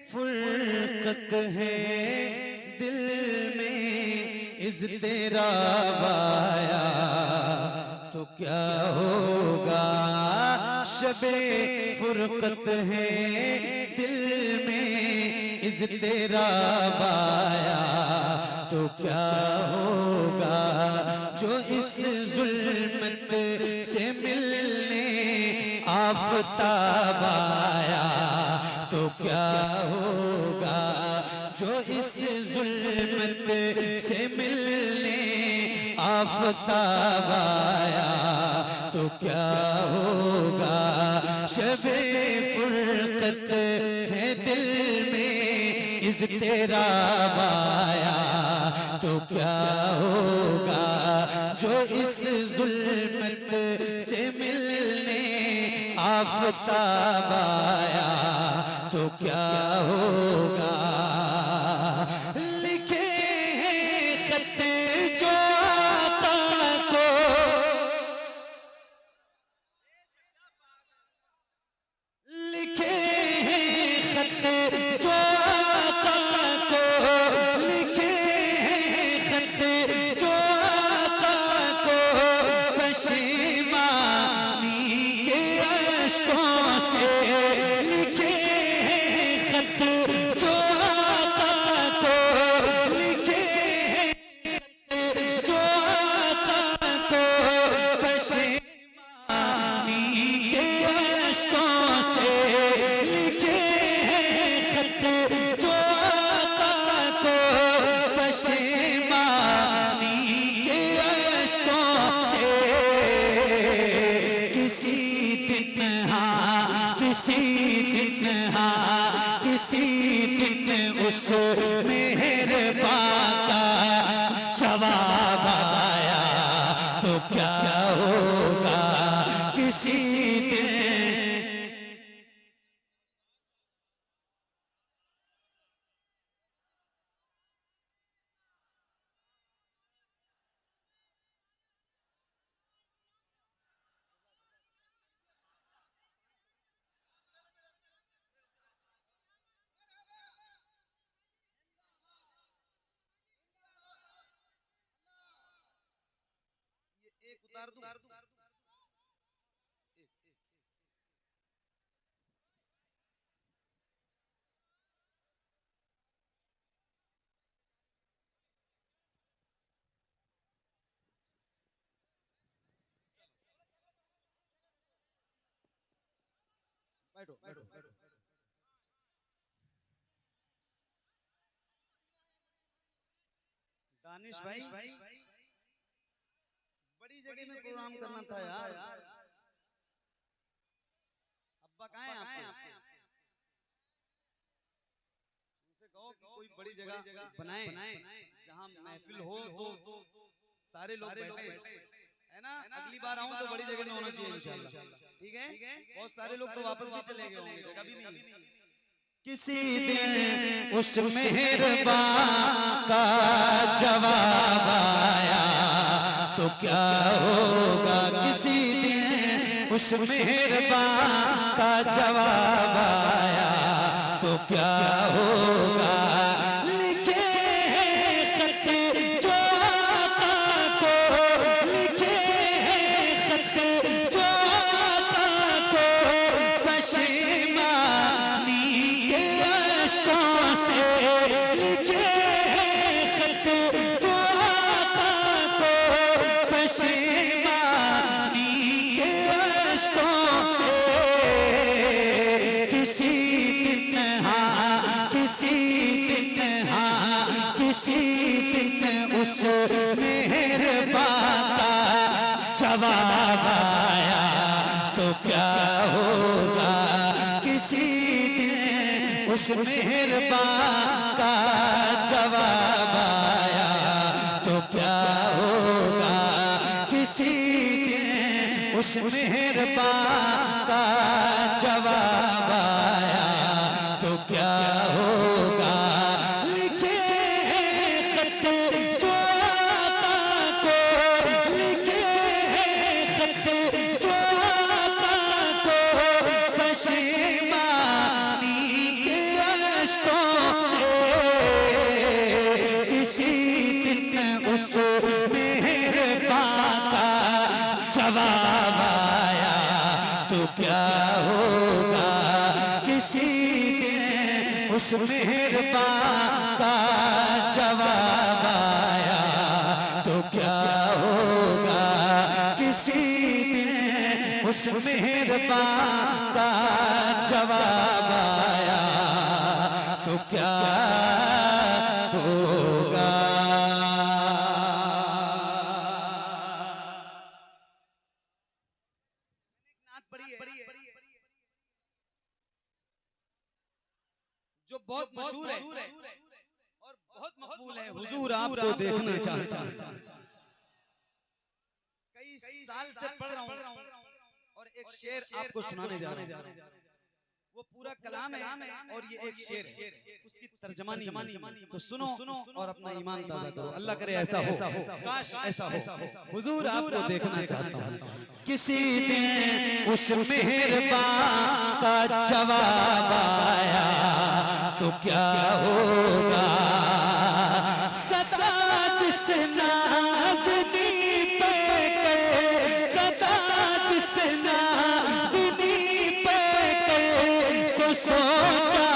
फुरकत है दिल में इज़्तिराब आया तो क्या होगा। शबे फुरकत है दिल में इज़्तिराब आया तो क्या होगा। जो इस जुल्मत से मिलने आफ़ताब आया तो क्या होगा। जो इस जुल्मत से मिलने आफ़ताब आया तो क्या होगा। शबे फुरकत है दिल में इज़्तिराब आया तो क्या होगा। जो इस जुल्मत से मिलने आफ़ताब आया तो क्या होगा। लिखे हैं खत जो आका को, लिखे हैं खत जो आका को, लिखे हैं खत जो आका को पशेमानी के अश्कों से। लिखे हैं खत जो आका को, लिखे हैं खत जो आका को पशेमानी के अश्कों से। लिखे हैं खत जो आका को पशेमानी के अश्कों से। किसी दिन हाँ किसी दिन हाँ किसी दिन उस मेहरबान का जवाब आया तो क्या होगा। किसी दिन एक उतार दूं। बैठो बैठो बैठो। दानिश भाई बड़ी जगह में प्रोग्राम करना था यार। अब्बा कहाँ हैं आपके? उनसे कहो कि कोई बड़ी जगह बनाए जहाँ महफिल हो तो सारे लोग बैठे, है ना। अगली बार आऊं तो बड़ी जगह में होना चाहिए इंशाल्लाह। ठीक है। बहुत सारे लोग तो वापस भी चले गए होंगे, जगह भी नहीं। किसी दिन उस मेहरबान का जवाब आया तो क्या होगा। किसी दिन उस मेहरबान का जवाब आया तो क्या होगा। लिखे हैं खत जो आका को, लिखे हैं खत जो आका को पशेमानी के अश्कों से। लिखे हैं खत जो आका को पशेमानी के अश्कों से। किसी दिन हाँ किसी दिन हाँ किसी दिन उस मेहरबान का जवाब आया तो क्या होगा। किसी दिन उस मेहरबान का जवाब आया तो क्या होगा। किसी दिन उस मेहरबान का जवाब आया तो क्या होगा। लिखे हैं खत जो आका को, लिखे हैं खत जो आका को पशेमानी के उस मेहरबान का जवाब आया तो क्या होगा किसी दिन उस मेहरबान का जवाब आया तो क्या होगा। जो बहुत मशहूर है और बहुत मकबूल है। हुजूर आपको देखना चाहता हूं, कई साल से पढ़ रहा हूं और एक शेर आपको सुनाने जा रहा हूं। वो पूरा कलाम है और ये एक शेर है, उसकी तर्जमानी तो सुनो और अपना ईमान ताजा करो। अल्लाह करे ऐसा हो, काश ऐसा हो। हुजूर आपको देखना चाहता हूं, किसी दिन उस मेहरबान का जवाब आया तो क्या होगा। सदा जिस नाज़नी पे के, सदा जिस नाज़नी पे के को सोचा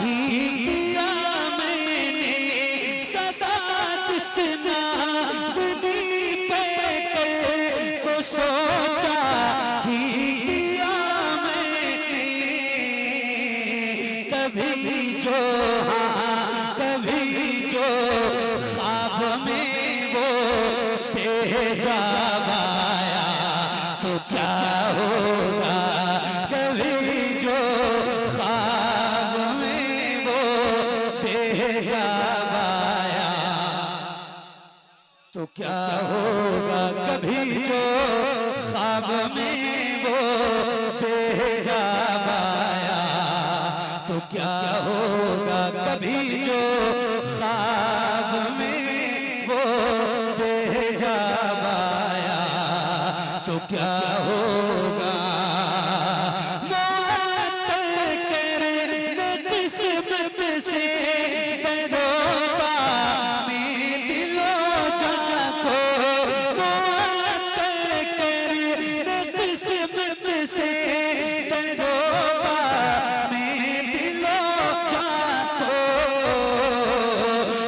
ही किया मैंने, सदा जिस नाज़नी पे के को सोचा ही किया मैंने। कभी जो हाँ कभी जो ख्वाब में वो बेजाब आया तो क्या होगा। कभी जो ख्वाब में वो बेजाब आया तो क्या होगा। कभी जो ख्वाब में वो बेजाब आया तो क्या होगा। कभी जो ख्वाब में वो बेजाब आया तो क्या होगा। मुअत्तल करने किस्मत से दरोबा में दिलो जान को, मुअत्तल करने किस्मत से दरोबा में दिलो जान को।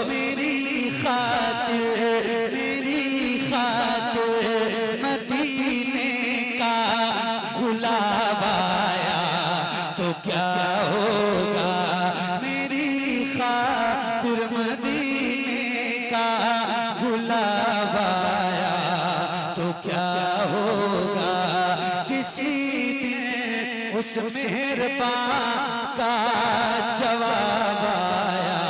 मेरी खातिर मदीने का गुलाब आया तो क्या होगा। मेरी खातिर मदीने का गुलाब आया तो क्या होगा। किसी दिन उस मेहरबान का जवाब आया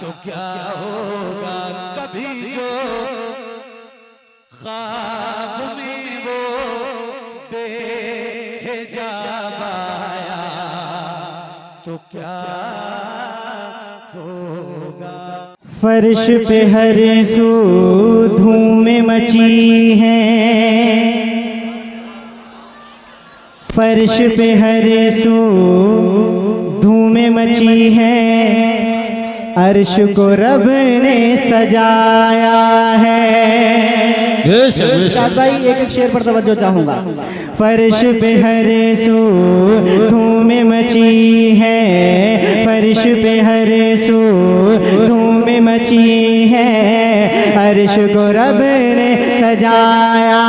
तो क्या होगा। कभी जो ख्वाब में वो बेहिजाब आया तो क्या होगा। फर्श पे हर सू धूमें मची हैं, फर्श पे हर सू धूमें मची हैं। अर्श को रब ने सजाया है। शाद भाई एक एक शेर पर तवज्जो चाहूंगा। फर्श पे हर सू धूमें मची है, फर्श पे हर सू धूमें मची है। अर्श को रब ने सजाया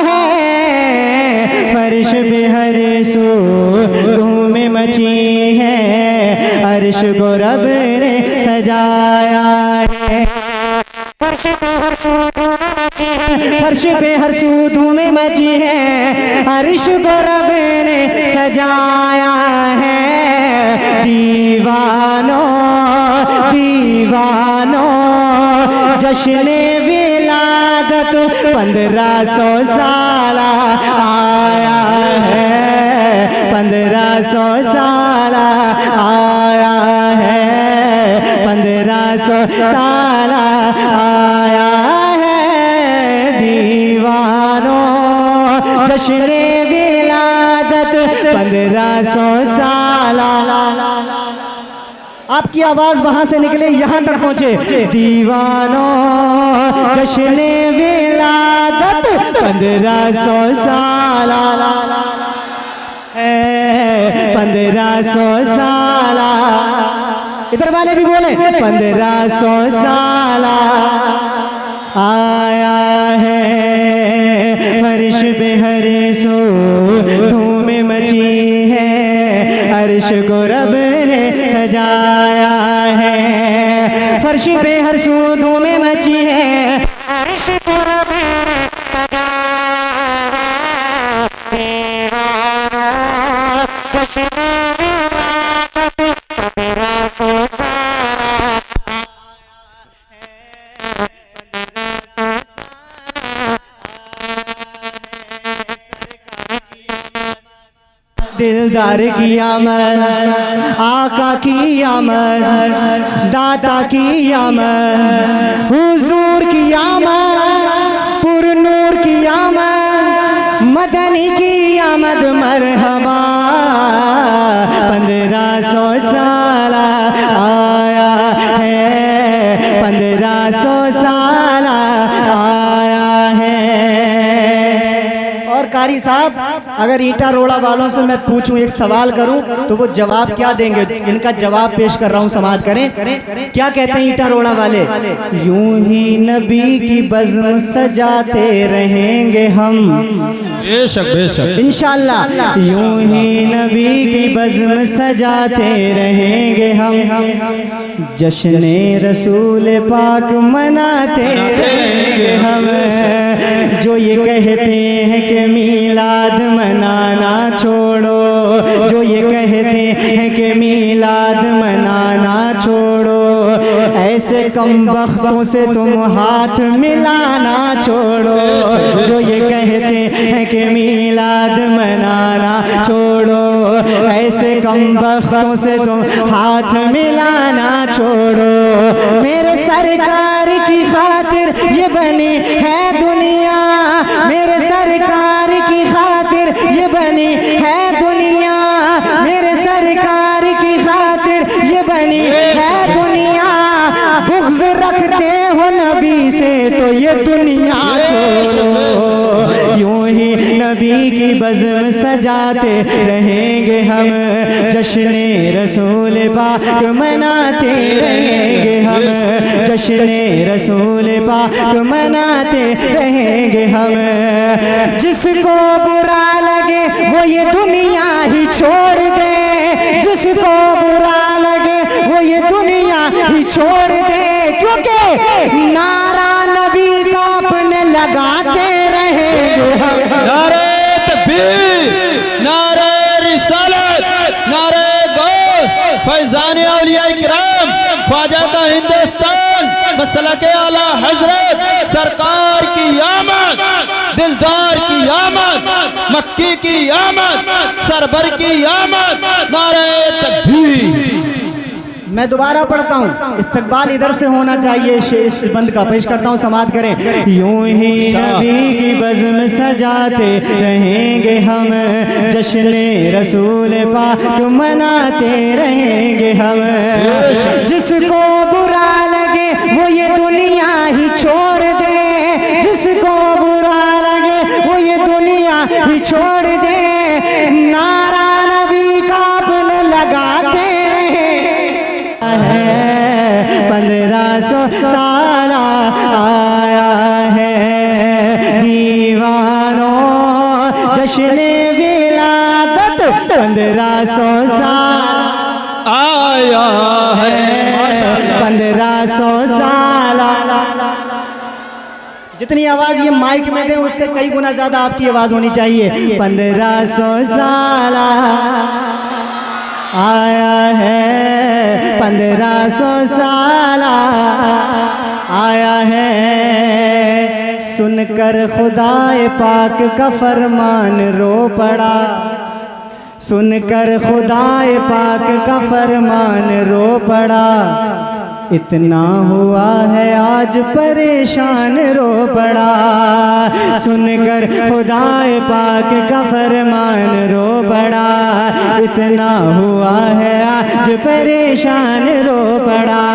है, फर्श पे हर सू धूमें मची है। अर्श को रब ने सजाया है। फर्श पे हर सू धूमें मची है, फर्श पे हर सू धूमें मची है। अर्श को रब ने सजाया है। दीवानों दीवानों जश्न विलादत 1500 साल आया है, 1500 साल आया है, 1500 साल आया है। दीवानों जश्न विलादत 1500 साल। आपकी आवाज वहां से निकले यहां तक पहुंचे। दीवानों जश्न विलादत 1500 साल, 1500 साल इधर वाले भी बोले 1500 साल आया है फर्श पे हर सो धूम मची है अर्श को रब ने सजाया है फर्श पे हर सो धूम मची है अर्श को रब ने दिलदार की आमद आका की आमद दाता की आमद हुजूर की आमद पुरनूर की आमद मदनी की आमद मरहबा 1500 साल आया है 1500 साल आया है। और कारी साहब अगर ईटा रोड़ा वालों से मैं पूछूं एक सवाल करूं तो वो जवाब क्या देंगे? इनका जवाब पेश कर रहा हूं, समाअत करें। क्या कहते हैं ईटा रोड़ा वाले? यूं ही नबी की बज़्म सजाते रहेंगे हम बेशक बेशक इंशाअल्लाह, यूं ही नबी की बज़्म सजाते रहेंगे हम जश्ने रसूल पाक मनाते रहेंगे हम। जो ये कहते हैं कि मीलाद मनाना छोड़ो, जो ये कहते हैं कि मीलाद मनाना छोड़ो, ऐसे कम बख्तों से तुम हाथ मिलाना छोड़ो। जो ये कहते हैं कि मीलाद मनाना छोड़ो, ऐसे कम बख्तों से तुम हाथ मिलाना छोड़ो। मेरे सरकार की खातिर ये बनी है दुनिया, मेरे सरकार की खातिर ये बनी है दुनिया, मेरे सरकार की खातिर ये बनी है दुनिया। बुग़्ज़ रखते हो नबी से तो ये दुनिया छोड़ो। यूं ही नबी की बज़्म सजाते रहेंगे हम, जश्ने रसूल पाक मनाते रहेंगे हम, जश्ने रसूल पाक मनाते रहेंगे हम। जिसको बुरा लगे वो ये दुनिया ही छोड़ दे, जिसको बुरा लगे वो ये दुनिया ही छोड़ दे, क्योंकि नारा नबी का अपने लगाते रहेंगे हम। नारे तकबीर, नारे रिसालत, नारे गौस, फैज़ान औलिया इकराम, ख्वाजा का हिंदुस्तान, मसला के आला हजरत सरकार की आमद, दिलदार की आमद, मक्की की आमद, सरबर की आमद, नारे तकबीर। मैं दोबारा पढ़ता हूँ, इस्तकबाल इधर से होना चाहिए। इस बंद का पेश करता हूँ, समाअत करें। यूं ही नबी की बज़्म सजाते रहेंगे हम, जश्ने रसूल पाक मनाते रहेंगे हम। जिसको बुरा लगे वो ये दुनिया ही छोड़ दे, जिसको बुरा लगे वो ये दुनिया ही छोड़ दे। नारा नबी का अपने लगाते रहे है 1500 साल आया है दीवानों जश्ने विलादत 1500 साल आया है 1500 साल। जितनी आवाज ये माइक में दे उससे कई गुना ज्यादा आपकी आवाज होनी चाहिए। 1500 साल आया है 1500 साल आया है। सुनकर खुदाए पाक का फरमान रो पड़ा, सुनकर खुदाए पाक का फरमान रो पड़ा। इतना हुआ है आज परेशान रो पड़ा, सुनकर खुदाए पाक का फरमान रो पड़ा। इतना हुआ है आज परेशान रो पड़ा,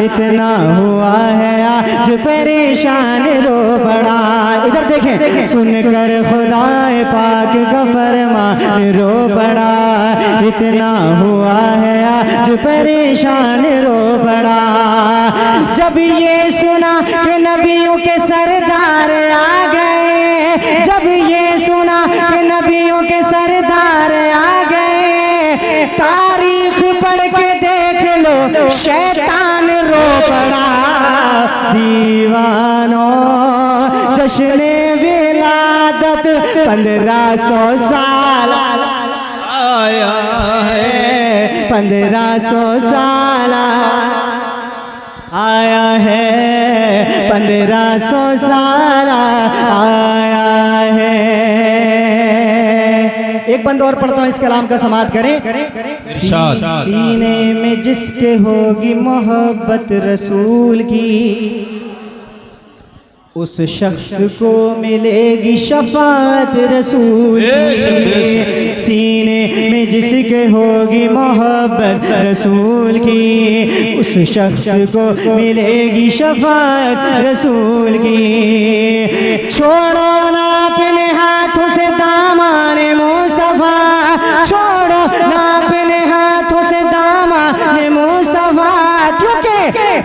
इतना हुआ है आज परेशान रो पड़ा। इधर देखें, सुनकर खुदाए पाक का फरमान रो पड़ा, इतना हुआ है आज परेशान रो पड़ा। जब ये सुना कि नबियों के सरदार आ गए, जब ये सुना कि नबियों के सरदार आ गए, तारीख पढ़ के देख लो शैतान रो पड़ा। दीवानों जश्न विलादत 1500 साल आया है, 1500 साल आया है, 1500 साल आया है। एक बंद और पढ़ता हूँ, इस कलाम का समाअत करें। सीने में जिसके होगी मोहब्बत रसूल की, उस शख्स को मिलेगी शफाअत रसूल की। सीने में जिसके होगी मोहब्बत रसूल की, उस शख्स को मिलेगी शफाअत रसूल की। छोड़ो ना अपने हाथों से दामाने मुस्तफा, छोड़ो ना अपने हाथों से दामाने मुस्तफा, क्योंकि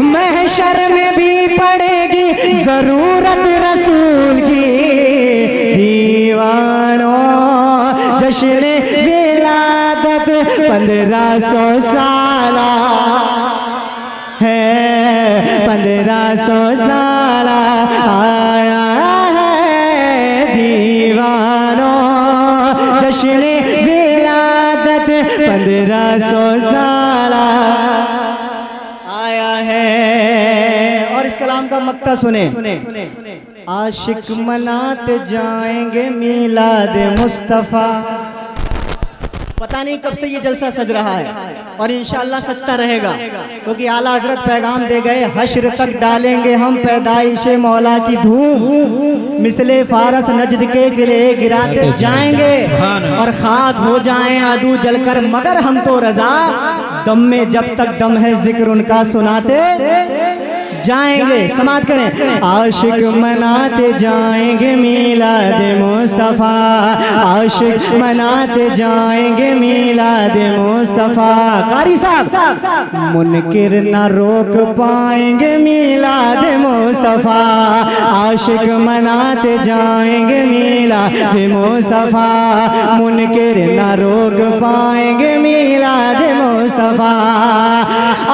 महशर में भी पड़ेगी जरूरत रसूल की। दीवानों जश्न विलादत 1500 साल है, 1500 साल आया है। दीवानों जश्न विलादत 1500 साल आया है। और इस कलाम का मक्ता सुने। आशिक मनाते जाएंगे मीलाद मुस्तफ़ा। पता नहीं कब से ये जलसा सज रहा है और इंशाअल्लाह सजता रहेगा, क्योंकि आला हजरत पैगाम दे गए, हश्र तक डालेंगे हम पैदाइश मौला की धूम, मिसले फारस नजद के किले गिराते जाएंगे और खाक हो जाएं आदू जलकर, मगर हम तो रजा दम में जब तक दम है जिक्र उनका सुनाते जाएंगे। समाअत करें। आशिक मनाते जाएंगे मीलाद मुस्तफ़ा, आशिक मनाते जाएंगे मीलाद मुस्तफ़ा। कारी साहब, मुनकिर न रोक पाएंगे मीलाद मुस्तफ़ा, आशिक मनाते जाएंगे मीलाद मुस्तफ़ा, मुनकिर न रोक पाएंगे मीलाद मुस्तफ़ा।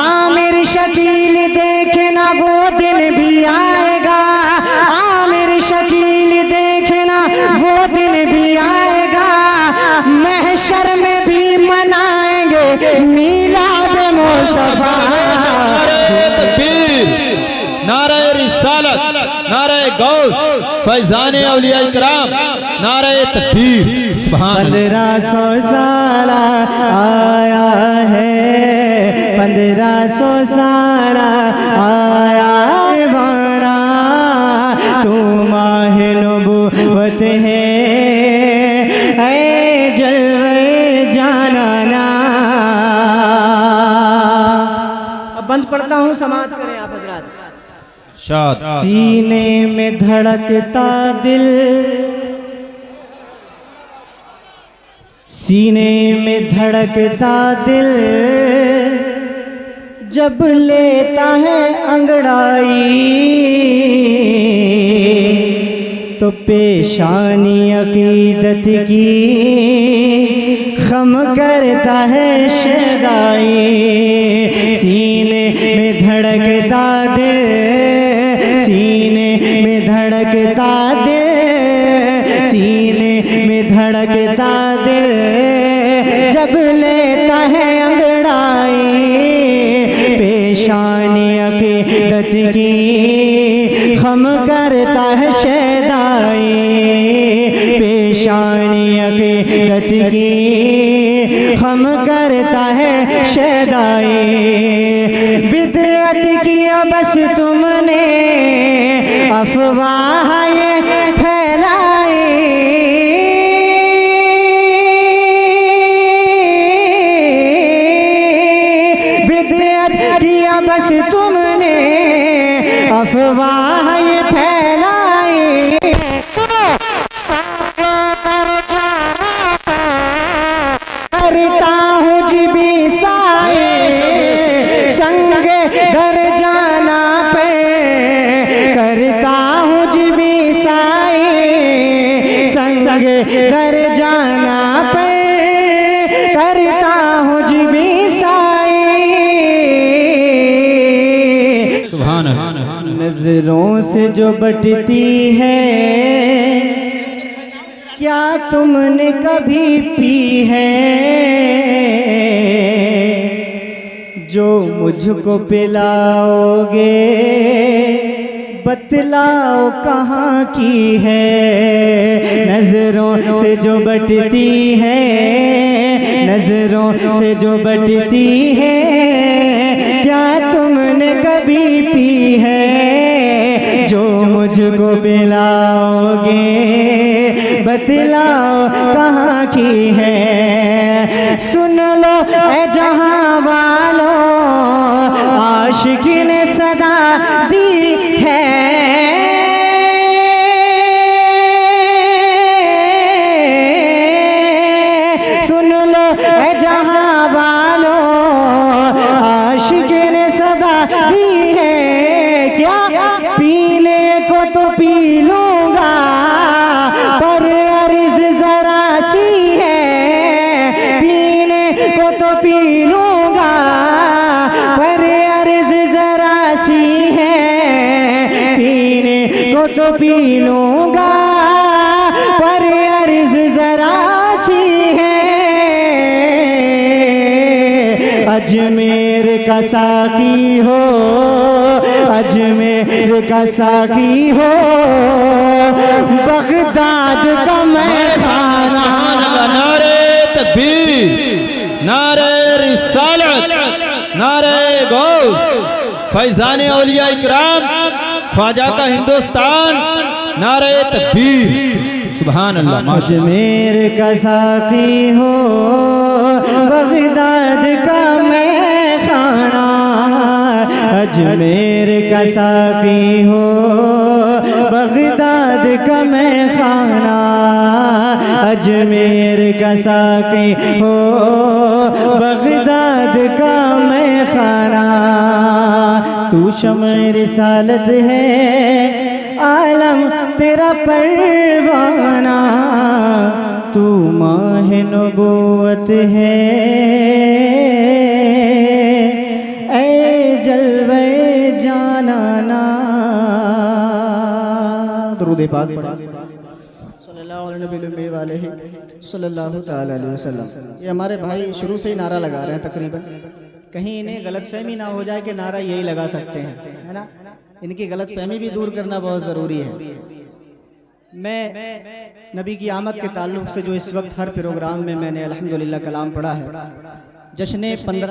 आमिर शकील देखना वो दिन भी आएगा, आमिर शकील देखना वो दिन भी आएगा, महशर में भी मनाएंगे मीलाद मुस्तफ़ा। नारे तकबीर, नारे रिसालत, नारे गौस, फैज़ाने औलिया इकराम, नारे तकबीर। 1500 साल आया है, 1500 साल आया वारा, तू माह नबुव्वत है ऐ जलवे जानाना। अब बंद पढ़ता हूँ, समाअत करें आप हजरात। सीने में धड़कता दिल, सीने में धड़कता दिल, जब लेता है अंगड़ाई, तो पेशानी अकीदत की खम करता है शदाई। सीने में धड़कता दिल, सीने में धड़कता दिल, सीने में धड़कता दिल, जब लेता है अंगड़ाई, पेशानी अकीदत की खम करता है शैदाई, पेशानी अकीदत की खम करता है शैदाई। बिदअत किया बस तुमने, अफवाह ये फैलाई। बिदअत किया बस तुमने, अफवाह ये फैलाई। करता हूँ जिबी साए संग दर जाना पे, करता हूँ जिबी साए संग दर जाना पे, करता हूँ जिबी साए। सुभान अल्लाह। नजरों से जो बटती है, क्या तुमने कभी पी है? जो मुझको पिलाओगे बतलाओ कहाँ की है? नजरों से जो बटती है, नजरों से जो बटती है, क्या तुमने कभी पी है? जो मुझको पिलाओगे बतलाओ कहाँ की है? सुन लो ऐ जहां वालों, आशिकी ने सदा दी है। सुन लो ऐ जहां वालों, आशिकी ने सदा दी है। क्या पीने को तो पी लूंगा, पर अर्ज जरा सी है। पीने को तो पी लूंगा, पर अर्ज जरा सी है। पीने को तो पी लूंगा, पर अर्ज जरा सी है। अजमेर का साकी हो, अजमेर का साकी हो, बगदाद का मैं खाना। नारे तकबीर, नारे रिसालत, नारे गौस, फैजाने औलिया इकराम, ख्वाजा का हिंदुस्तान, नारे तकबीर। सुभान अल्लाह। अजमेर का साकी हो, बगदाद का मैं खाना। अजमेर का साकी हो, बगदाद का मैं खाना। अजमेर का साकी हो, बगदाद का मैं खाना। तू शम्ए रिसालत है, आलम तेरा परवाना। तू माहे नबूवत है, ऐ जलवे जानाना। दुरूद पाक सल्लल्लाहु अलैहि वसल्लम। ये हमारे भाई शुरू से ही नारा लगा रहे हैं तकरीबन, कहीं इन्हें गलतफहमी ना हो जाए कि नारा यही लगा सकते हैं, है ना। इनकी गलतफहमी भी दूर करना बहुत ज़रूरी है। मैं नबी की आमद के ताल्लुक़ से जो इस वक्त हर प्रोग्राम में मैंने अल्हम्दुलिल्लाह कलाम पढ़ा है, जश्न 15